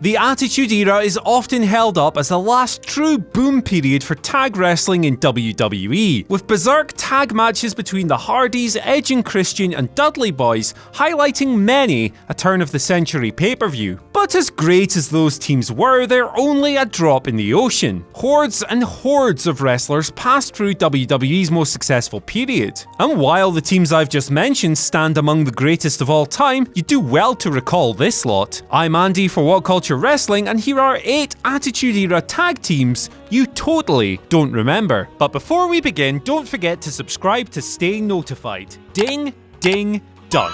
The Attitude Era is often held up as the last true boom period for tag wrestling in WWE, with berserk tag matches between the Hardys, Edge and Christian and Dudley Boys highlighting many a turn-of-the-century pay-per-view. But as great as those teams were, they're only a drop in the ocean. Hordes and hordes of wrestlers passed through WWE's most successful period. And while the teams I've just mentioned stand among the greatest of all time, you do well to recall this lot. I'm Andy for What Culture Wrestling, and here are 8 Attitude Era tag teams you totally don't remember. But before we begin, don't forget to subscribe to stay notified. Ding, ding, done.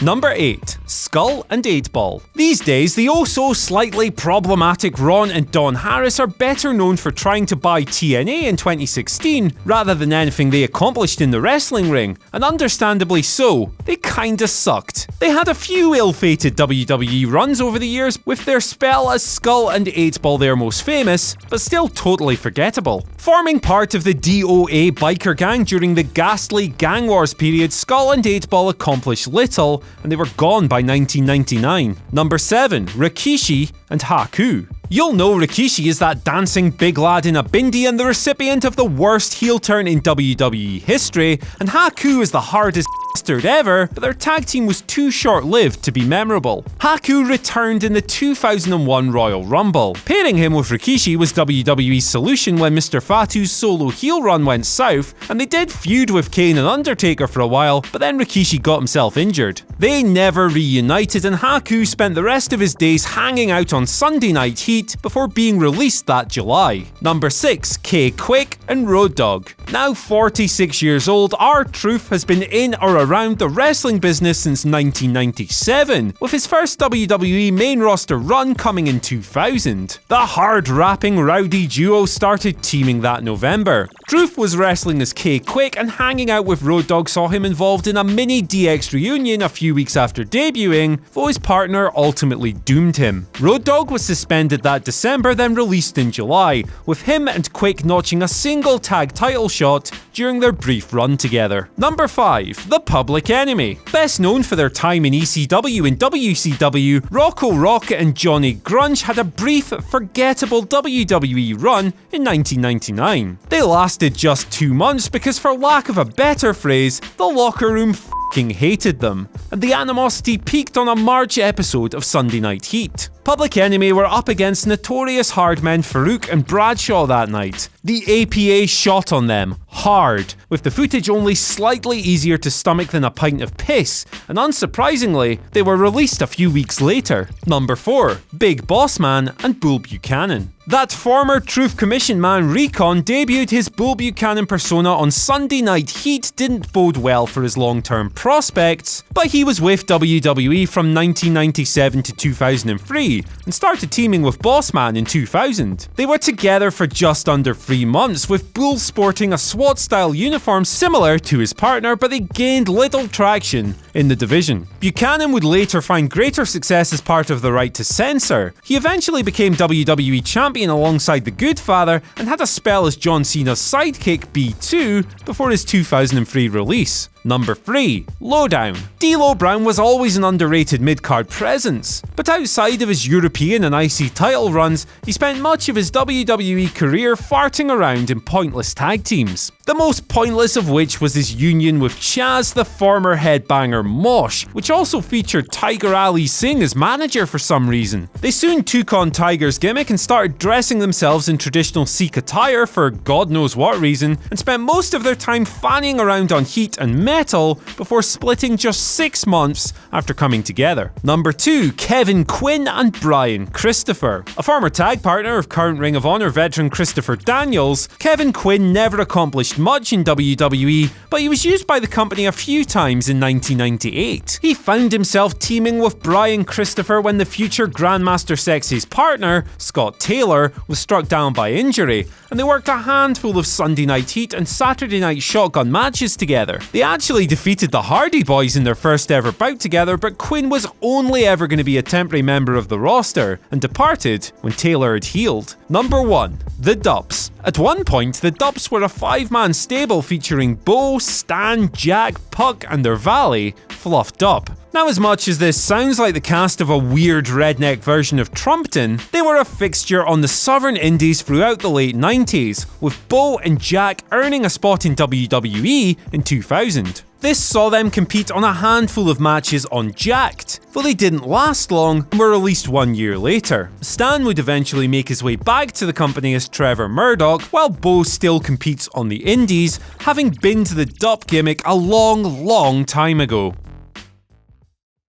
Number 8. Skull and 8-Ball. These days, the oh-so-slightly problematic Ron and Don Harris are better known for trying to buy TNA in 2016, rather than anything they accomplished in the wrestling ring, and understandably so, they kinda sucked. They had a few ill-fated WWE runs over the years, with their spell as Skull and 8-Ball their most famous, but still totally forgettable. Forming part of the DOA biker gang during the ghastly Gang Wars period, Skull and 8-Ball accomplished little, and they were gone by 1999. Number 7. Rikishi and Haku. You'll know Rikishi is that dancing big lad in a bindi and the recipient of the worst heel turn in WWE history, and Haku is the hardest bastard ever, but their tag team was too short-lived to be memorable. Haku returned in the 2001 Royal Rumble. Pairing him with Rikishi was WWE's solution when Mr. Fatu's solo heel run went south, and they did feud with Kane and Undertaker for a while, but then Rikishi got himself injured. They never reunited, and Haku spent the rest of his days hanging out on Sunday Night Heat before being released that July. Number 6. K-KWIK and Road Dogg. Now 46 years old, R-Truth has been in or around the wrestling business since 1997, with his first WWE main roster run coming in 2000. The hard-rapping rowdy duo started teaming that November. Truth was wrestling as K-KWIK, and hanging out with Road Dogg saw him involved in a mini DX reunion a few weeks after debuting, though his partner ultimately doomed him. Road Dogg was suspended that December, then released in July, with him and Quick notching a single tag title shot during their brief run together. Number 5. The Public Enemy. Best known for their time in ECW and WCW, Rocco Rock and Johnny Grunge had a brief, forgettable WWE run in 1999. They lasted just 2 months because, for lack of a better phrase, the locker room f***ing hated them, and the animosity peaked on a March episode of Sunday Night Heat. Public Enemy were up against notorious hardmen Farouk and Bradshaw that night. The APA shot on them hard, with the footage only slightly easier to stomach than a pint of piss, and unsurprisingly, they were released a few weeks later. Number 4. Big Boss Man and Bull Buchanan. That former Truth Commission man Recon debuted his Bull Buchanan persona on Sunday Night Heat didn't bode well for his long-term prospects, but he was with WWE from 1997 to 2003 and started teaming with Bossman in 2000. They were together for just under 3 months, with Bull sporting a SWAT-style uniform similar to his partner, but they gained little traction in the division. Buchanan would later find greater success as part of the Right to Censor. He eventually became WWE champion alongside the Good Father and had a spell as John Cena's sidekick B2 before his 2003 release. Number 3. Lowdown. D'Lo Brown was always an underrated mid-card presence, but outside of his European and IC title runs, he spent much of his WWE career farting around in pointless tag teams. The most pointless of which was his union with Chaz, the former headbanger Mosh, which also featured Tiger Ali Singh as manager for some reason. They soon took on Tiger's gimmick and started dressing themselves in traditional Sikh attire for God knows what reason, and spent most of their time fanning around on Heat and Metal before splitting just 6 months after coming together. Number 2. Kevin Quinn and Brian Christopher. A former tag partner of current Ring of Honor veteran Christopher Daniels, Kevin Quinn never accomplished much in WWE, but he was used by the company a few times in 1998. He found himself teaming with Brian Christopher when the future Grandmaster Sexy's partner, Scott Taylor, was struck down by injury, and they worked a handful of Sunday Night Heat and Saturday Night Shotgun matches together. They actually defeated the Hardy Boys in their first ever bout together, but Quinn was only ever going to be a temporary member of the roster, and departed when Taylor had healed. Number 1. The DUPPS. At one point, the DUPPS were a 5-man stable featuring Bo, Stan, Jack, Puck, and their valet, fluffed up. Now, as much as this sounds like the cast of a weird redneck version of Trumpton, they were a fixture on the Southern Indies throughout the late 90s, with Bo and Jack earning a spot in WWE in 2000. This saw them compete on a handful of matches on Jacked, though they didn't last long and were released 1 year later. Stan would eventually make his way back to the company as Trevor Murdoch, while Bo still competes on the Indies, having been to the DUP gimmick a long time ago.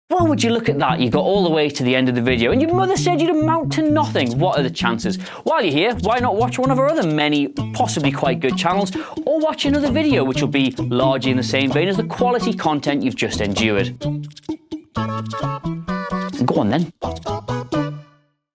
Why would you look at that? You got all the way to the end of the video and your mother said you'd amount to nothing. What are the chances? While you're here, why not watch one of our other many, possibly quite good channels, or watch another video which will be largely in the same vein as the quality content you've just endured. Go on then.